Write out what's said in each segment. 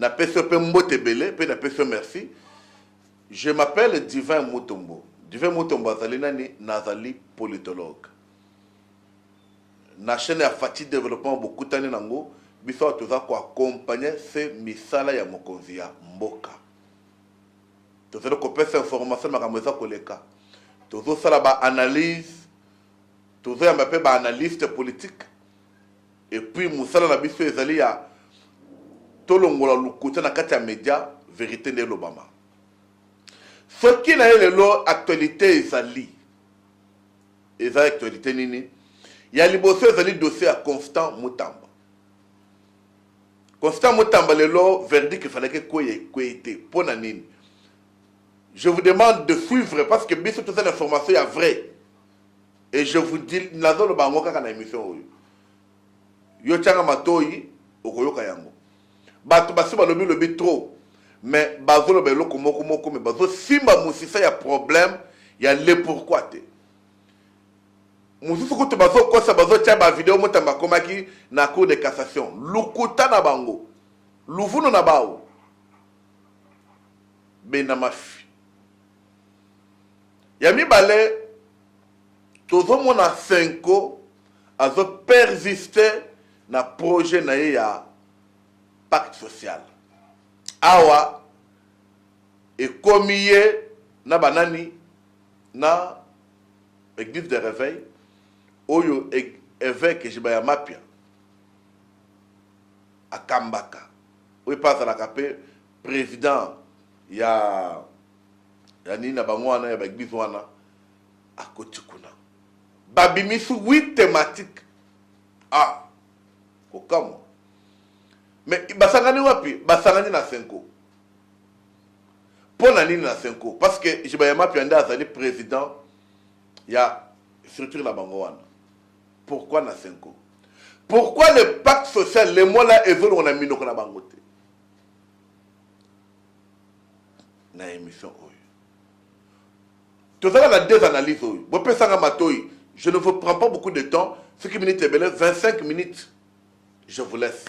na PSP Mbotebele, pe na PSP merci. Je m'appelle Divin Mutombo. Divin Mutombo azali nani nazali politologue. Na chaîne ya Fati développement beaucoup tani nango, biso toza ko accompagner ce misala ya mokonzi ya mboka. Tozali ko pesa information makambo eza koleka. Tozo sala ba analyse, tozo ya mbape ba analyste politique. Et puis musala na biso ezali ya tolongola lukuta na kati ya média vérité de l'Obama. Ce qui na lelo actualité ezali. Eza actualité nini? Ya liboso ezali dossier à Constant Mutamba. Constant Mutamba lelo verdict il fallait que quoi été pona nini. Je vous demande de suivre parce que biso toute cette information est vraie. Et je vous dis nazolo bango kaka na émission oyo. Yo tanga matoi okoyoka yango. Bato basi balobi lobi trop. Mais bazolo belo komoko mais bazo simba musisa ya problème ya le pourquoi te. Mususu kutu bazo kosa bazo tia ba vidéo Mutamba komaki na cour de cassation. Lukuta na bango. Luvuno na bao. Benamafi. Yami bale tozo mona 5 ans azo persister na projet na ye ya pacte social. Awa ekomiye na banani na église de réveil oyo évêque Jibaya Mapia akambaka oyo passe la capé président ya nina bangwana ya église wana akotikuna babimisu 8 thématiques kokamo mais basangani wapi basangani na 5 ans pona nini na 5 ans parce que Jibaya Mapia nda azali président ya structure la bango wana. Pourquoi na 5 ans? Pourquoi le pacte social les mois là évoluent on a mis na bango te na émission oyo tozala na deux analyses oyo bopesanga matoi. Je ne vous prends pas beaucoup de temps, ce qui minutes est 25 minutes je vous laisse.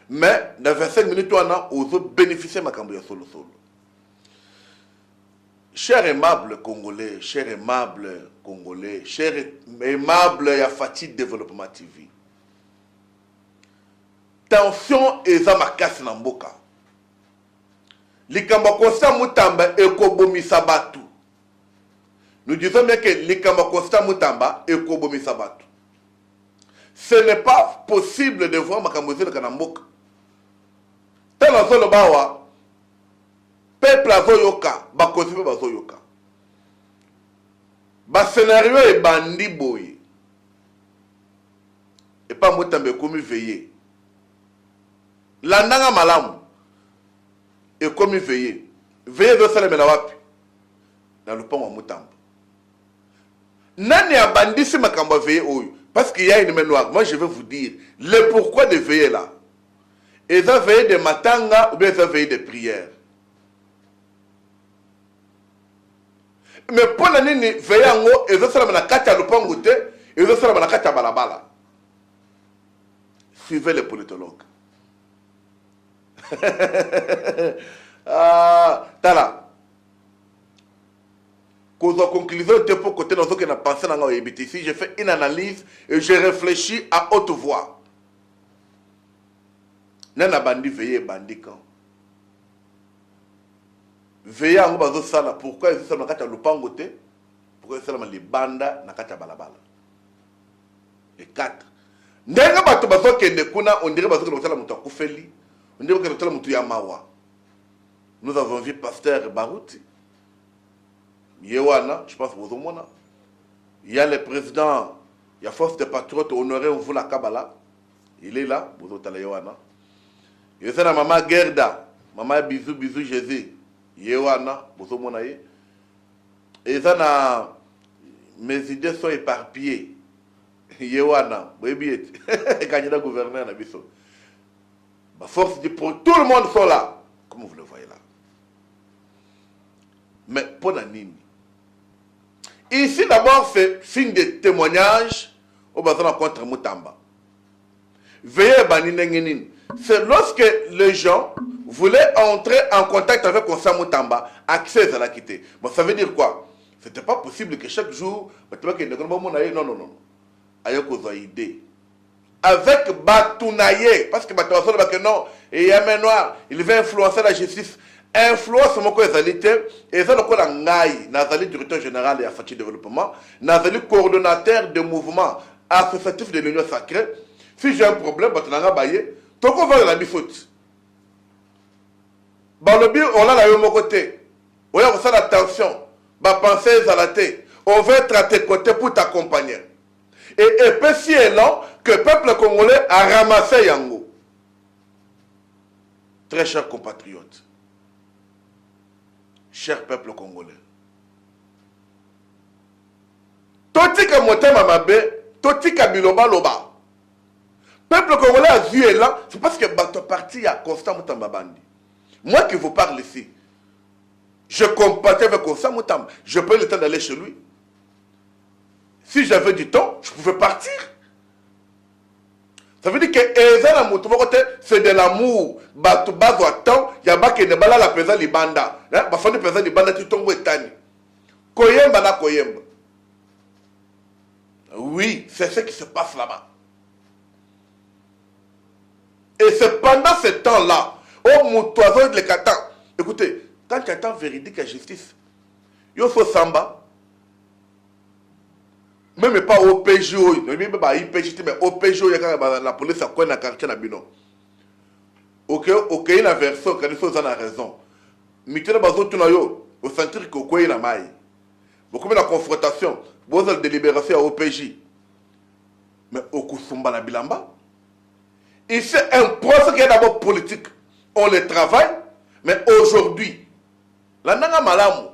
Mais dans 25 minutes, on a bénéficié de ma cambia solo. Cher aimable Congolais, cher aimable Congolais, cher aimable Yafati Développement TV. Tension et zamakasi na mboka. Likamba Constant Mutamba ekobomi sabatu. Nous disons bien que Likamba Constant Mutamba ekobomi sabatu. Ce n'est pas possible de voir makambozi le kanamboka. Tala solo bawa peuple azoyoka bakozi pe bazoyoka. Ba scénario e bandi boye. Et pas Mutamba komi veiller. Landanga malamu e komi veiller. Veiller do sala mena wapi? Na lupango Mutamba. Nani abandisi makambo veiller oyo? Parce qu'il y a une main noire. Moi, je vais vous dire le pourquoi de veiller là. Et ça veiller de matanga ou bien ça veiller de prière. Mais pour l'année, veiller en haut, et ça sera la carte à l'opangouté, et ça sera la carte à balabala. Suivez les politologues. Tala. Conclusion de pour côté dans ce que n'a pensé dans ici, j'ai fait une analyse et j'ai réfléchi à haute voix. Nana bandi veillé bandi quand. Veillé en bazo sala pourquoi ils sont dans kata lupangote pourquoi ils sont dans les banda na kata balabala. Et 4. Ndenga bato bazo kende kuna on dirait bazo que sala mutu akufeli, on dirait que sala mutu ya mawa. Nous avons vu pasteur Barouti. Yewana, je pense que vous avez il y a le président, il y a force de patriote honoré au vous la Kabbalah. Il est là, vous avez Yewana. Il y a la maman Gerda, maman bisous Jésus. Yewana, vous avez et ça, mes idées sont éparpillées. Yewana, vous voyez, candidat gouverneur na biso. Ma force de pour tout le monde sont là, comme vous le voyez là. Mais pour la nini. Ici d'abord c'est signe de témoignage au besoin contre Mutamba. Veillez banine. C'est lorsque les gens voulait entrer en contact avec Constant Moutamba, accès à la quitter. Bon, ça veut dire quoi? C'était pas possible que chaque jour, non, non, non. Idée. Avec Batounaye, parce que Batounaye, non, et Yamé Noir, il veut influencer la justice. Influence mon qualité, et ça le quoi Ngaï, Nazali, directeur général de Affachi Développement, Nazali, coordonnateur de mouvement associatif de l'Union Sacrée. Si j'ai un problème, Batounaye Baye, donc on va la bifoute. Dans le but, on a la même côté. On a ça l'attention. Ma pensée à la tête. On veut être à tes côtés pour t'accompagner. Et puis si est là que le peuple congolais a ramassé Yango. Très chers compatriotes. Cher peuple congolais. Totika motema mabe, totika biloba loba. Peuple congolais a vu est là, c'est parce que votre parti a Constant Moutamba Bandi. Moi qui vous parle ici, je compatis avec Constant Moutamba. Je peux le temps d'aller chez lui. Si j'avais du temps, je pouvais partir. Ça veut dire que c'est de l'amour. Il y a qui ne bala la présence libanda. La famille présence libanda tu tombes etani. Koyemba na koyemba. Oui, c'est ce qui se passe là-bas. Et c'est pendant ce temps-là, au moutoison de l'écatan. Écoutez, quand tu attends véridique et justice, il faut samba. Même pas au PJO, même pas IPJT, mais au PJO, la police a quoi dans le quartier na bino. Ok, la version, quand il faut en a raison. Mitena bazo tunayo, au centre que quoi na mai. Beaucoup de la confrontation, beaucoup de délibération au PJ. Mais au Kusumba na bilamba. Ici, un procès qui est d'abord politique. On le travaille, mais aujourd'hui, la nanga malamu.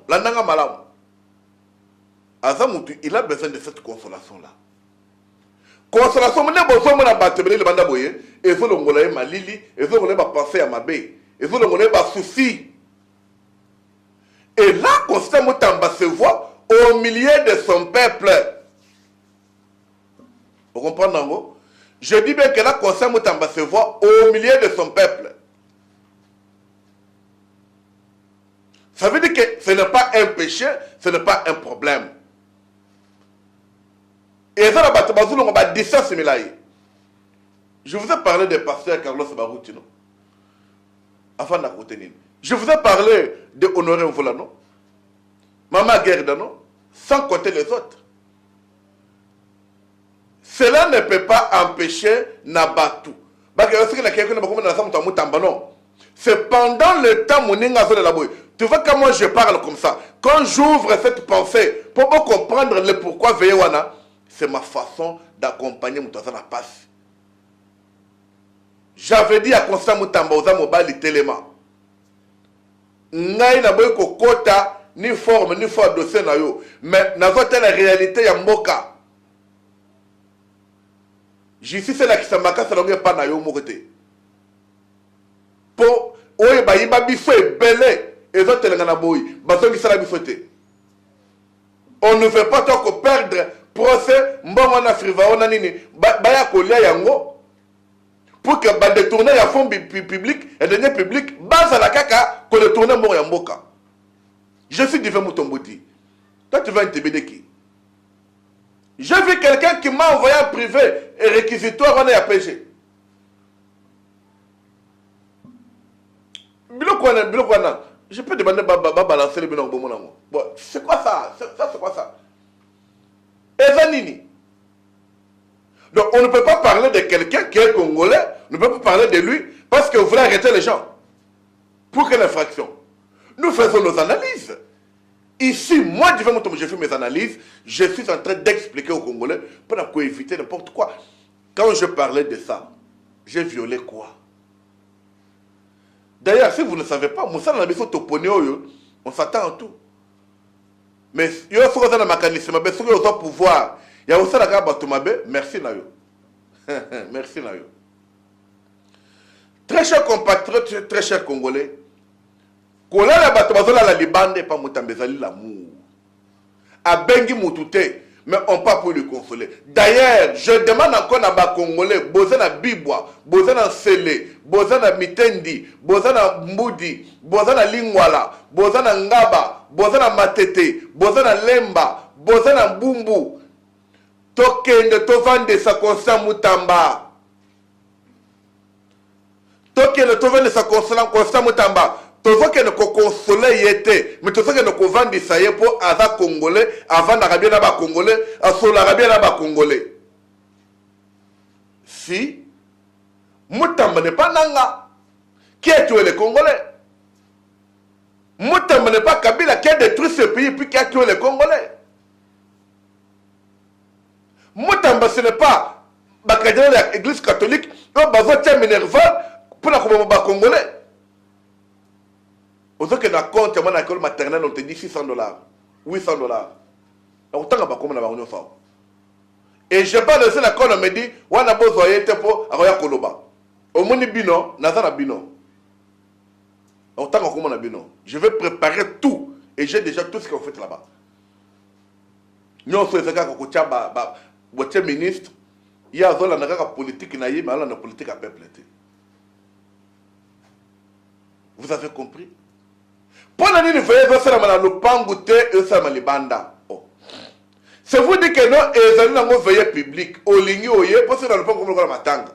Azamutu, il a besoin de cette consolation-là. Consolation, il a besoin de battre le bandaboye, et vous l'ongolais malili, et vous l'ongolais penser à ma baie, et vous l'ongolais souci. Et là, Constant Moutamba se voit au milieu de son peuple. Vous comprenez, non? Je dis bien que là, Constant Moutamba se voit au milieu de son peuple. Ça veut dire que ce n'est pas un péché, ce n'est pas un problème. Et ça, je vous ai parlé des pasteurs Carlos Baroutino. Afin d'akoutenir. Je vous ai parlé de Honoré Mvolano, Maman Gerdano, sans compter les autres. Cela ne peut pas empêcher Nabatou. C'est pendant le temps où tu vois comment je parle comme ça. Quand j'ouvre cette pensée, pour comprendre le pourquoi Veyewana, c'est ma façon d'accompagner Moutaza la passe. J'avais dit à Constant Moutamba Oza Mobali Téléma. Ngai na boy kokota ni forme ni forme dossier na yo. Mais na la réalité ya mboka. J'ici c'est là qui s'amaka salonge pas na yo mokote. Po oye ba yiba biso ebele ezote na boy. Bazongi sala bisote. On ne veut pas tant perdre procès mbongo na frivao na nini baya kolia yango pour que ba détourner ya fonds public et deniers publics base à la kaka ko détourner mbongo ya mboka. Je suis Divin Moutombouti. Toi tu vas intimider qui? J'ai vu quelqu'un qui m'a envoyé en privé et réquisitoire on est à PG. Bilokwana, je peux demander baba balancer le bilan au bon moment. Bon, c'est quoi ça? Ça c'est quoi ça? Ezanini. Donc on ne peut pas parler de quelqu'un qui est congolais, on ne peut pas parler de lui parce que vous voulez arrêter les gens. Pour quelle infraction? Nous faisons nos analyses. Ici, moi, je fais mes analyses, je suis en train d'expliquer aux Congolais pour éviter n'importe quoi. Quand je parlais de ça, j'ai violé quoi? D'ailleurs, si vous ne savez pas, Moussa Nabiso Toponio, on s'attend à tout. Mais il y a un mécanisme, mais il y a un pouvoir. Il y a aussi un gars, merci Nayo. Merci Nayo. Très chers compatriotes, très chers Congolais, Kola la Batomazola la Libande, pas Moutambezali l'amour. A Bengi Moutouté, mais on pas pour le consoler. D'ailleurs, je demande encore à ma Congolais, Bozana Bibwa, Bozana Sele, Bozana Mitendi, Bozana Mboudi, Bozana Lingwala, Bozana Ngaba, Bozana Matete, Bozana Lemba, Bozana Mbumbu, Tokende Tovande sa constant Mutamba. Tokende Tovande sa constant Mutamba. Tozoke ne consoler yete, mais tozoke ne vendre ça yé pour aza congolais, avant d'arabien là-bas congolais, à sol arabien là-bas congolais. Si Mutamba n'est pas Nanga, qui a tué les Congolais? Mutamba n'est pas Kabila qui a détruit ce pays puis qui a tué les Congolais. Mutamba ce n'est pas l'église catholique, on va voter Minerval pour la Congolais. Aux autres qui ont compte, à l'école maternelle, on te dit $600, $800. Autant que comme on a fait. Et je parle de ça, on me dit, on a besoin de pour Aroya Koloba. Au moins, bino, Nazara bino. Autant que comme on a bino. Je vais préparer tout. Et j'ai déjà tout ce qu'on fait là-bas. Nous, on se fait quand on ministre, il y a une politique, mais il y a une politique à peuple. Vous avez compris? Pendant que vous voyez que vous avez le pangoute et vous avez le banda. C'est vous dire que non, et vous avez un veillé public. Olingi oye, parce que vous avez le pangoute comme matanga.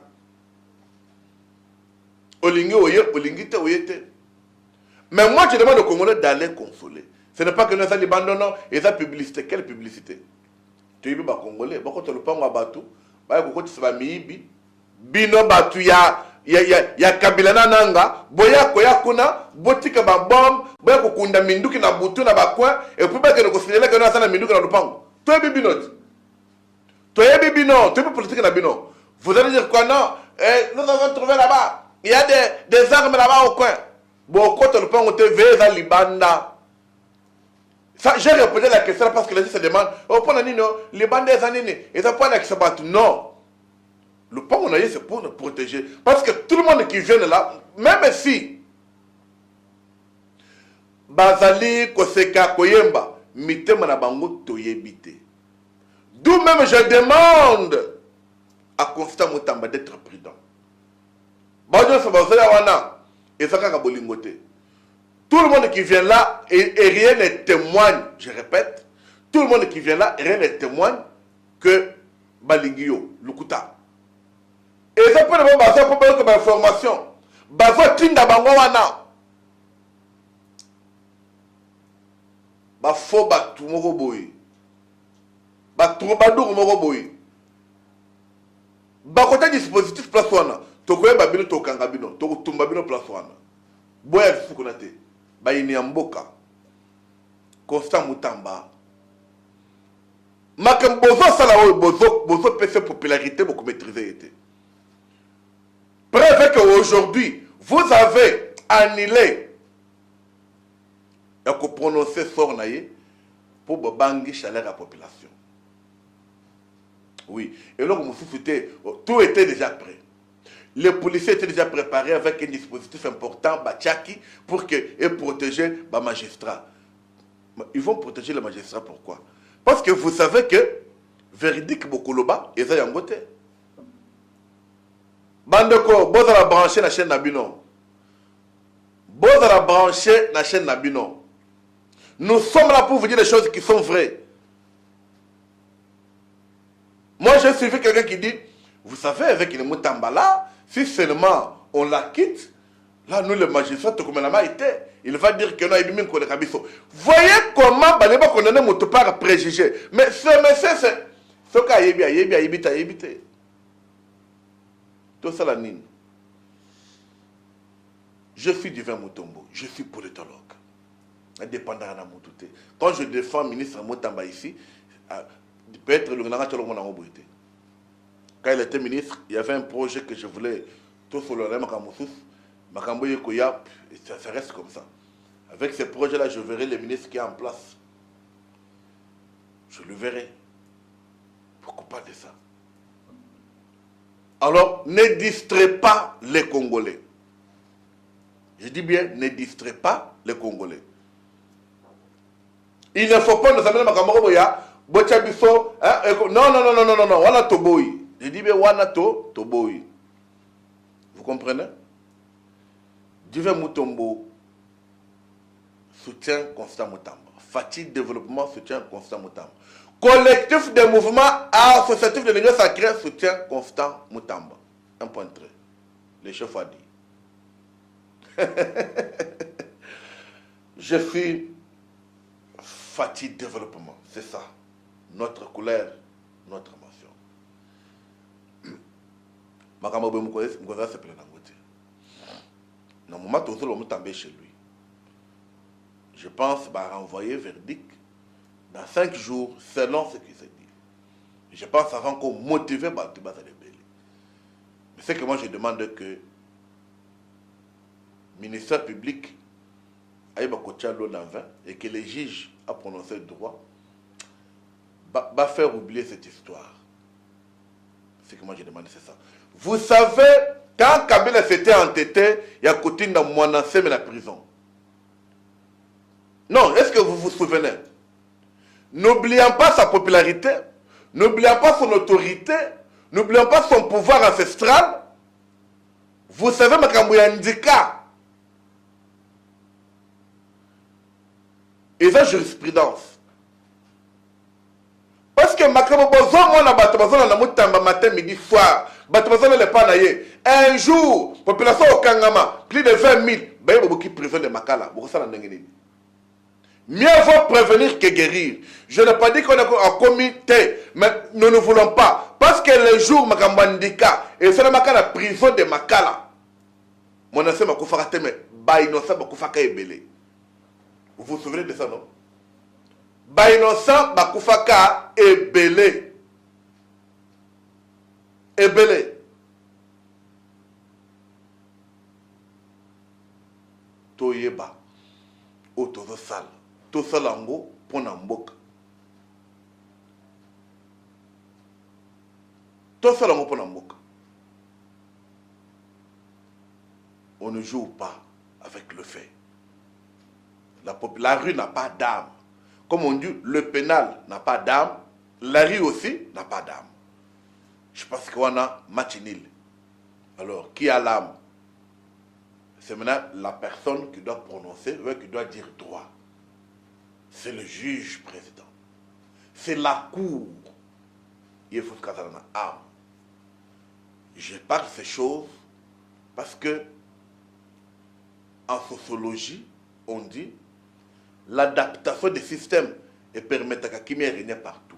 Olingi oye, olingi te oye te. Mais moi, je demande aux Congolais d'aller consoler. Ce n'est pas que nous avons le banda, non, et la publicité. Quelle publicité? Tu es les Congolais, quand tu as le pangoute à Batou, tu vas miibi, bino Batou ya kabila na nanga boya koya kuna botika ba bomb boya kokunda minduki na butu na bakwa et puis ba que ko signaler que na sana minduki na lupango to yebi binot to yebi bino to yebi politique na bino. Vous allez dire quoi? Non, nous avons trouvé là-bas il y a des armes là-bas au coin bon côté lupango te veza libanda. Ça j'ai répondu la question parce que les gens se demandent oh pour nani no libanda des années et ça pas la qui se battent. Non, le pont on a eu c'est pour nous protéger. Parce que tout le monde qui vient là, même si Bazali, Koseka, Koyemba, mitema na bango toyebite. D'où même je demande à Constant Mutamba d'être prudent. Bajo Sabazaya wana, et ça kaka bolingote. Tout le monde qui vient là, et rien ne témoigne, je répète, tout le monde qui vient là, rien ne témoigne que Balingio, Lukuta. Et ça peut être basé pour comme information. Basé Tinda Bangowana. Bafo Batou Moroboy. Batou Badou Moroboy. Bakote dispositif place wana. Tokoye Babino Tokangabino. Tokutumbabino place wana. Boya Fukunate. Bayini Amboka. Constant Mutamba. Makem Bozo Salaoui Bozo PC popularité beaucoup maîtrisé était. Preuve qu'aujourd'hui, vous avez annulé et que prononcer sort pour bangi chaleur à la population. Oui. Et donc, tout était déjà prêt. Les policiers étaient déjà préparés avec un dispositif important, Bachaki, pour protéger les magistrats. Ils vont protéger les magistrats, pourquoi? Parce que vous savez que Véridique Bokoloba, ils ont yangoté. Bandeko, vous allez brancher la chaîne Nabino. Vous allez brancher la chaîne Nabino. Nous sommes là pour vous dire des choses qui sont vraies. Moi, j'ai suivi quelqu'un qui dit, vous savez, avec le Mutamba là, si seulement on la quitte, là, nous, les magistrats, comme on a été, il va dire que non, il y a un Kabiso. Voyez comment on a condamné notre part préjugé. Mais ce monsieur, c'est ce cas, il y a tout ça, la nine. Je suis Divin Mutombo, je suis politologue. Indépendant à Moutouté. Quand je défends le ministre Mutamba ici, peut-être le Nanga Tcholo Monamoboité. Quand il était ministre, il y avait un projet que je voulais tout sur le Makamoussous, Makamboye Koya, et ça reste comme ça. Avec ce projet-là, je verrai le ministre qui est en place. Je le verrai. Pourquoi pas de ça? Alors, ne distrait pas les Congolais. Je dis bien, ne distrait pas les Congolais. Il ne faut pas nous amener à Makamboya Bochabiso, non, non, non, non, non, non, non, wana toboyi. Je dis, mais wana toboyi. Vous comprenez? Dieu Mutombo soutient Constant Moutamba. Fatih Développement soutient Constant Moutamba. Collectif des mouvements associatifs de l'Union sacrée soutient Constant Moutamba. Un point très. Le chef a dit. Je suis Fatih Développement. C'est ça. Notre couleur, notre émotion. Makambo Moukoza s'appelle Nangote. Non, moment tout le monde tombé chez lui. Je pense va renvoyer verdict dans 5 jours selon ce qui s'est dit. Je pense avant qu'on motive Batouba à rebelle. Mais c'est que moi je demande que le ministère public aille coacher l'eau dans le vin et que les juges a prononcé le droit va faire oublier cette histoire. C'est que moi je demande, c'est ça. Vous savez, quand Kabila s'était entêté, il y a côté dans Mouanassé mais la prison. Non, est-ce que vous vous souvenez? N'oublions pas sa popularité, n'oublions pas son autorité, n'oublions pas son pouvoir ancestral. Vous savez, Makambo Yandika, et ça jurisprudence. Parce que Makambo Bozo, moi, na Batabazo, na Moutamba, matin, midi, soir, Batabazo, n'est pas naïe. Un jour, population au Kangama, plus de 20 000, ben, il y a qui préviennent de Makala. Mieux vaut prévenir que guérir. Je n'ai pas dit qu'on est en comité, mais nous ne voulons pas. Parce que le jour, Makambandika, et c'est la prison de Makala. Mon ancien Makoufaka Teme, Baïnosa Makoufaka Ebele. Vous vous souvenez de ça, non? Baïnosa Makoufaka Ebele. Ebele. Toyeba. Otozo sale. Tout ça lango pour Namboka. Tout ça lango pour Namboka. On ne joue pas avec le fait. La rue n'a pas d'âme. Comme on dit, le pénal n'a pas d'âme. La rue aussi n'a pas d'âme. Je pense qu'on a match nul. Alors, qui a l'âme? C'est maintenant la personne qui doit prononcer, qui doit dire droit. C'est le juge président. C'est la cour. Il faut que ça âme. Je parle ces choses parce que en sociologie, on dit l'adaptation des systèmes et permettre à qui régner partout.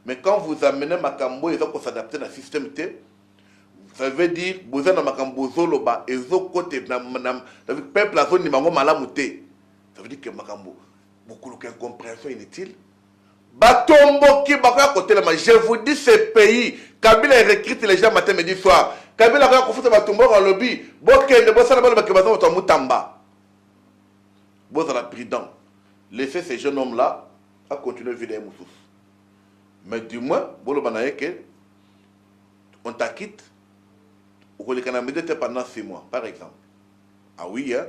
Mais quand vous amenez Makambo, il faut s'adapter dans le système T. Ça veut dire que vous avez Makambo Zoloba et vous côté le peuple a zone Nimango Malamouté. Ça veut dire que Makambo beaucoup d'incompréhension inutile. Batombo qui va côté là, je vous dis ce pays, Kabila recrute les gens matin, midi, soir. Kabila va confronter Batombo en lobby. Bokende, Bossana Bala Bakebazo, Mutamba. Bozala prudent. Laissez ces jeunes hommes-là à continuer à vivre Moussous. Mais du moins, Bolo Banaye que on t'acquitte, ou que les Canadiens pendant 6 mois, par exemple. Ah oui, hein?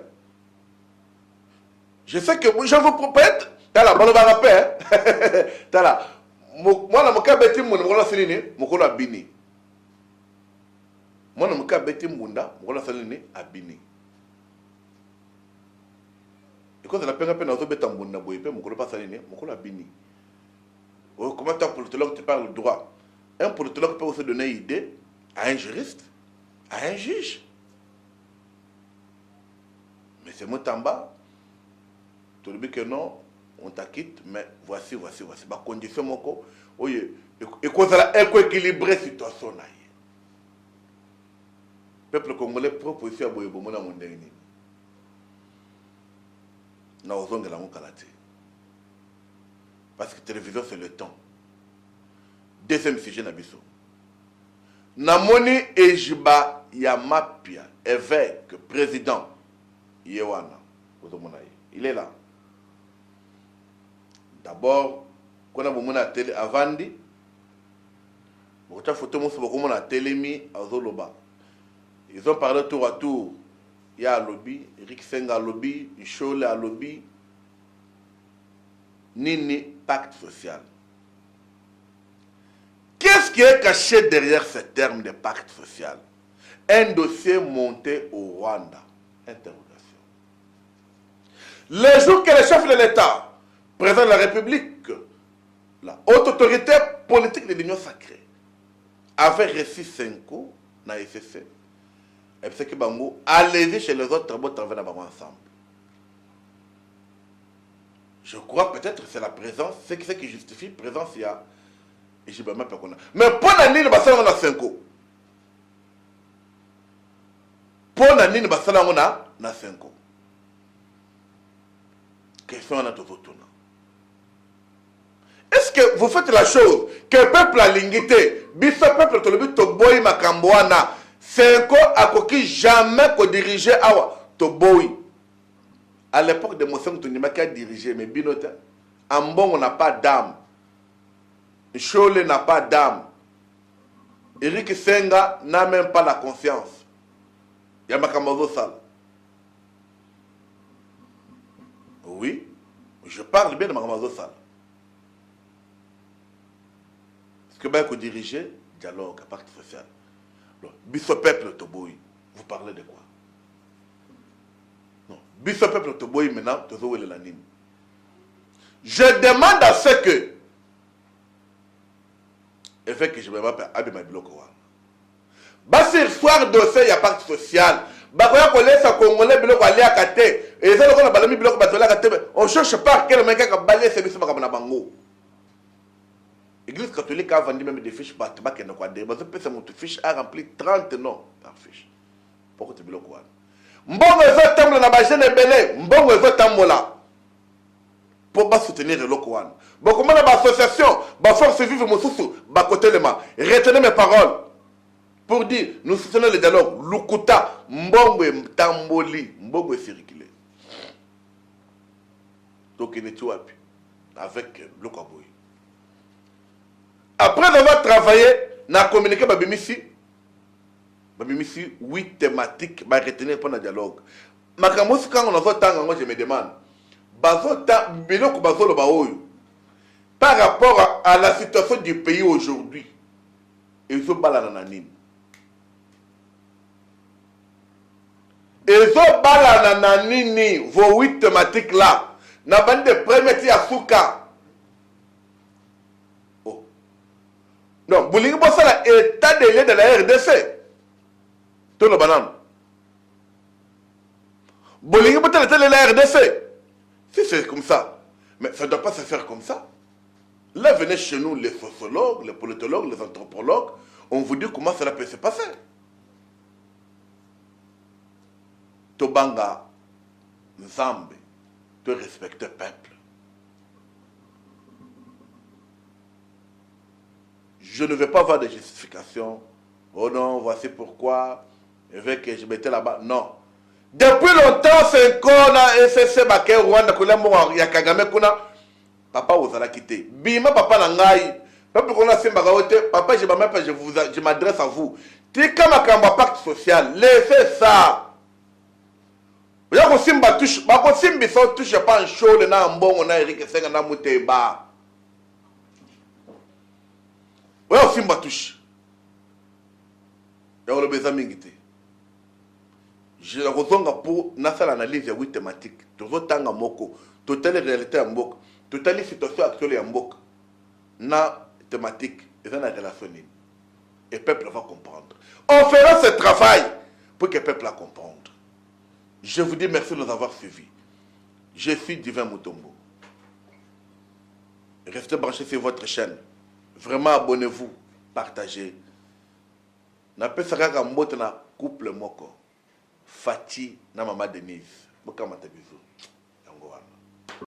Je sais que je vous propose, t'as la bonne barapé, hein? T'as la. Moi, je suis bêti, je suis bini. Moi, je suis bêti, je suis bini. Et quand on a peine à se mettre en bunda, je suis pas salini, je suis bini. Comment un politologue te parle le droit? Un politologue peut aussi donner une idée à un juriste, à un juge. Mais c'est Moutamba. Tu dis que non, on t'acquitte, mais voici. Ma condition, mon co, et qu'on a équilibré situation. Peuple congolais proposition à Boyebo, mon amour dernier. N'a osé de la monkalate. Parce que la télévision, c'est le temps. Deuxième sujet, Nabiso. Namoni Ejiba Yamapia, évêque, président, Yewana, il est là. D'abord, quand on a télé avant dit, on a photo mon a télémi à Zoloba. Ils ont parlé tour à tour. Il y a un lobby, Rick Seng a lobby, Chole a lobby. Nini pacte social. qui est caché derrière ce terme de pacte social? Un dossier monté au Rwanda. Interrogation. Le jour que le chef de l'État, président de la République, la haute autorité politique de l'Union sacrée, avait reçu 5 coups dans la SCC, et puis que Bango allez chez les autres travailler ensemble. Je crois peut-être que c'est la présence, c'est ce qui justifie la présence il y a. Et je ne sais pas. Mais pour la ligne, on a 5 ans. Pour la ligne, on a 5 ans. Question à notre tournant. Est-ce que vous faites la chose que le peuple a l'ingité, biso peuple tolobi toboyi makamboana, 5 ans à qui jamais qu'on dirigeait awa toboyi. À l'époque de Moussem Tounima qui a dirigé, mais Binota, Ambon on n'a pas d'âme. Chole n'a pas d'âme. Eric Senga n'a même pas la conscience. Yamakamazo Sal. Oui, je parle bien de Makamazo Sal. Est-ce que bien qu'on dirigeait dialogue, pacte social. Biso peuple Toboui, vous parlez de quoi? Non. Biso peuple Toboui maintenant, Tozo la Nine. Je demande à ce que et fait que je me rappelle Abima Biloko. Basir soir dossier, il y a pacte social. Bakoya kolesa Congolais Biloko ali à Kate. Et ça, on a balami Biloko Batola Kate. On ne cherche pas quel mec qui a balayé ce bisou Makabana Bango. L'église catholique a vendu même des fiches Batba qui n'a pas de. Parce que mon fiche a rempli 30 noms par fiche. Pourquoi tu Biloko? Mbongo est tambola na bajene belé. Mbongo est tambola. Pour soutenir le Lokwan. Bon, comment l'association, force vive mon sous, côté les mains. Retenez mes paroles. Pour dire, nous soutenons le dialogue. Lukuta, Mbongo Tamboli, Mbongo est circulé. Donc il est tout avec le Kaboui. Après avoir travaillé, on a communiqué avec Babimisi. Babimisi, 8 thématiques, bah retenir pendant le dialogue. Makamousi, quand on a votre temps, moi je me demande. Par rapport à la situation du pays aujourd'hui, ils ont balanananine. Ils ont balanananine, vos 8 thématiques là. N'a pas de premier à Souka. Oh. Non, vous voulez ça l'état de l'aide de la RDC. Tout le banane. Vous voulez l'état de la RDC. Si c'est comme ça, mais ça ne doit pas se faire comme ça. Là, venez chez nous les sociologues, les politologues, les anthropologues, on vous dit comment cela peut se passer. Tobanga, Nzambe, de respecter le peuple. Je ne vais pas avoir de justification. Oh non, voici pourquoi. Je veux que je mettais là-bas. Non. Depuis longtemps, c'est qu'on a SSC Baké Rwanda, il y a Kagame Kuna. Papa vous allez quitter. Bima papa nangai. Papa qu'on a Simbagote. Papa je m'adresse à vous. Tika makamba pacte social. Laissez ça. Vous avez Simba touche. Bako Simbi so touche pas un show le na mbongo na Eric Senga na Muteba. Vous avez Simba touche. Il y a le besoin mingité. Je reviens pour l'analyse de 8 thématiques. Tout le temps, toute la réalité en Moko, toute la situation actuelle en Moko, na thématique, et dans la relation. Et le peuple va comprendre. On fera ce travail pour que le peuple va comprendre. Je vous dis merci de nous avoir suivis. Je suis Divin Mutombo. Restez branchés sur votre chaîne. Vraiment abonnez-vous, partagez. Na pesaka ka mbote na couple moko. Fati na Maman Denise. Boka mata bizu. Yango wana.